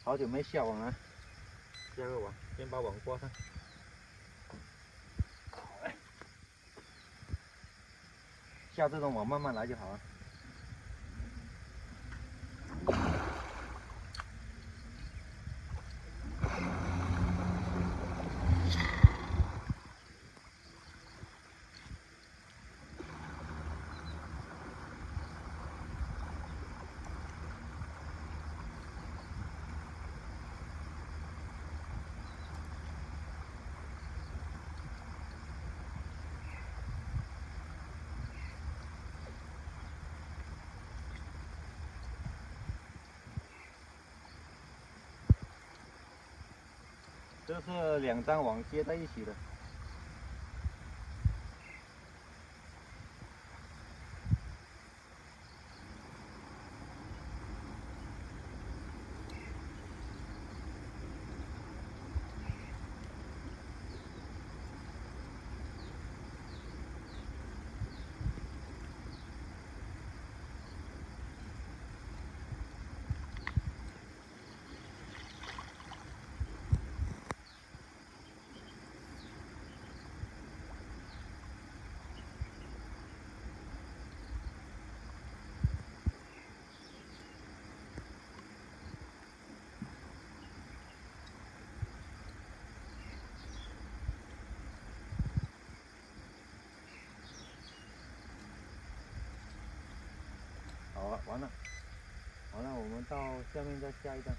好久没下网了，下个网，先把网挂上。好嘞，下这种网慢慢来就好了。这是2张网接在一起的。好了，完了，我们到下面再下一张。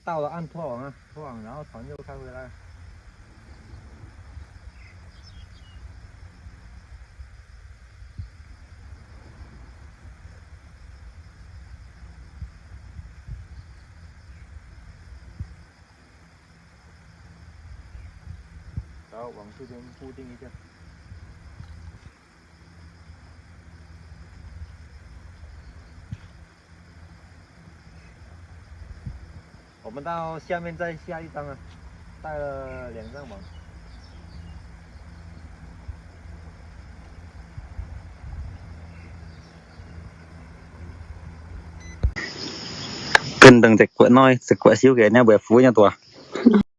到了按拖网啊，拖网，然后船就开回来了。然后往这边固定一下。我们到下面再下一张啊，带了2张网。Cần đừng dịch quậy nói, dịch quậy xíu kìa nha, bữa phú nha tùa.